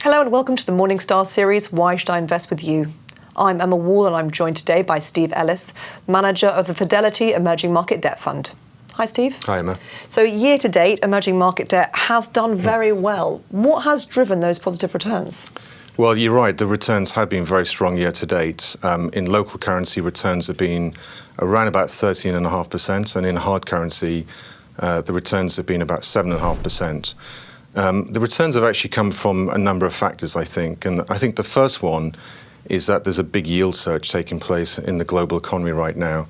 Hello and welcome to the Morningstar series, Why Should I Invest With You? I'm Emma Wall and I'm joined today by Steve Ellis, manager of the Fidelity Emerging Market Debt Fund. Hi, Steve. Hi, Emma. So year to date, emerging market debt has done very well. What has driven those positive returns? Well, you're right. The returns have been very strong year to date. In local currency, returns have been around about 13.5%, and in hard currency, the returns have been about 7.5%. The returns have actually come from a number of factors, I think. And I think the first one is that there's a big yield surge taking place in the global economy right now.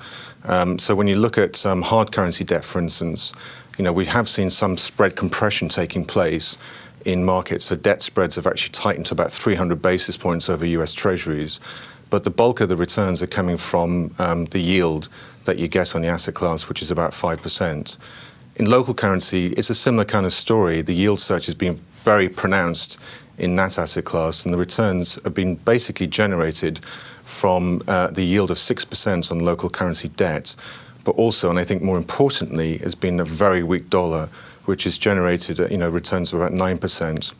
So when you look at hard currency debt, for instance, we have seen some spread compression taking place in markets. So debt spreads have actually tightened to about 300 basis points over US Treasuries. But the bulk of the returns are coming from the yield that you get on the asset class, which is about 5%. In local currency, it's a similar kind of story. The yield surge has been very pronounced in that asset class, and the returns have been basically generated from the yield of 6% on local currency debt, but also, and I think more importantly, has been a very weak dollar, which has generated returns of about 9%.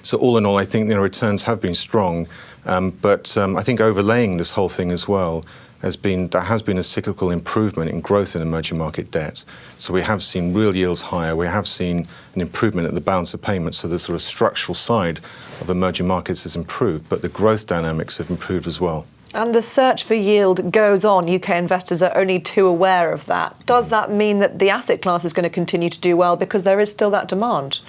So all in all, I think returns have been strong, but I think overlaying this whole thing as well there has been a cyclical improvement in growth in emerging market debt. So we have seen real yields higher. We have seen an improvement in the balance of payments. So the sort of structural side of emerging markets has improved, but the growth dynamics have improved as well. And the search for yield goes on. UK investors are only too aware of that. Does that mean that the asset class is going to continue to do well because there is still that demand?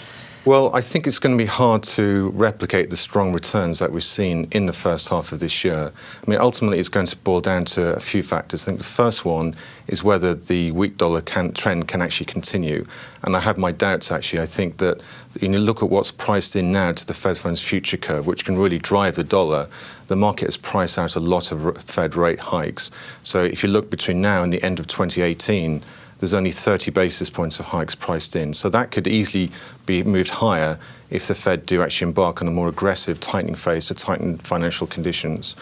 Well, I think it's going to be hard to replicate the strong returns that we've seen in the first half of this year. I mean, ultimately, it's going to boil down to a few factors. I think the first one is whether the weak dollar trend can actually continue. And I have my doubts, actually. I think that when you look at what's priced in now to the Fed funds future curve, which can really drive the dollar, the market has priced out a lot of Fed rate hikes. So if you look between now and the end of 2018, there's only 30 basis points of hikes priced in. So that could easily be moved higher if the Fed do actually embark on a more aggressive tightening phase to tighten financial conditions.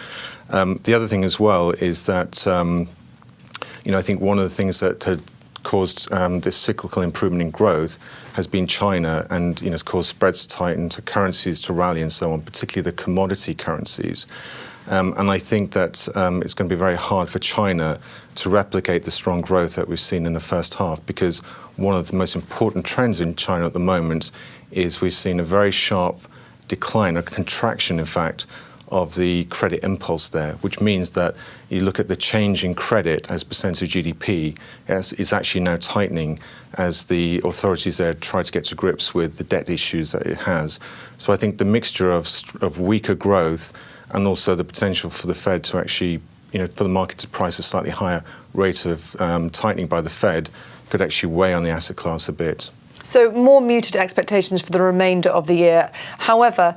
The other thing as well is that, I think one of the things that had caused this cyclical improvement in growth has been China, and has caused spreads to tighten, to currencies to rally and so on, particularly the commodity currencies. And I think that it's going to be very hard for China to replicate the strong growth that we've seen in the first half, because one of the most important trends in China at the moment is we've seen a very sharp decline, a contraction, in fact, of the credit impulse there, which means that you look at the change in credit as percentage of GDP is actually now tightening as the authorities there try to get to grips with the debt issues that it has. So I think the mixture of weaker growth and also the potential for the Fed to actually, for the market to price a slightly higher rate of tightening by the Fed could actually weigh on the asset class a bit. So more muted expectations for the remainder of the year. However,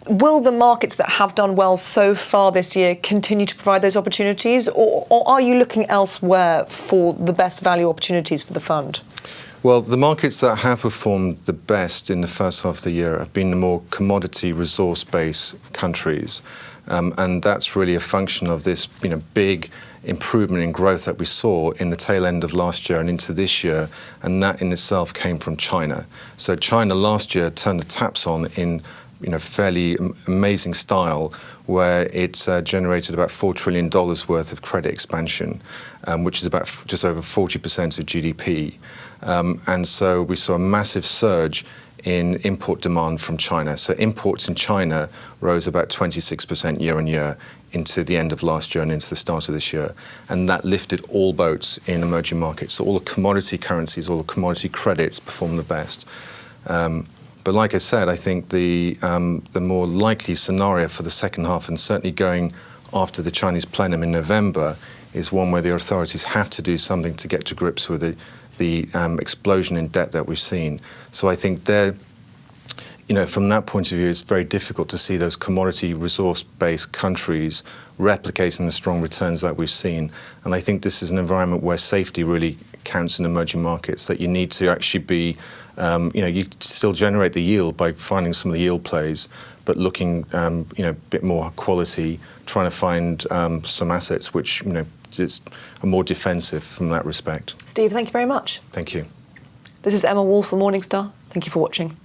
will the markets that have done well so far this year continue to provide those opportunities, or are you looking elsewhere for the best value opportunities for the fund? Well, the markets that have performed the best in the first half of the year have been the more commodity resource-based countries. And that's really a function of this big improvement in growth that we saw in the tail end of last year and into this year, and that in itself came from China. So China last year turned the taps on in fairly amazing style, where it generated about $4 trillion worth of credit expansion, which is about just over 40% of GDP. And so we saw a massive surge in import demand from China. So imports in China rose about 26% year on year into the end of last year and into the start of this year. And that lifted all boats in emerging markets. So all the commodity currencies, all the commodity credits performed the best. But like I said, I think the more likely scenario for the second half, and certainly going after the Chinese plenum in November, is one where the authorities have to do something to get to grips with the explosion in debt that we've seen. So I think from that point of view, it's very difficult to see those commodity resource-based countries replicating the strong returns that we've seen. And I think this is an environment where safety really counts in emerging markets, that you need to actually be, you still generate the yield by finding some of the yield plays, but looking, a bit more quality, trying to find some assets which, are more defensive from that respect. Steve, thank you very much. Thank you. This is Emma Wall from Morningstar. Thank you for watching.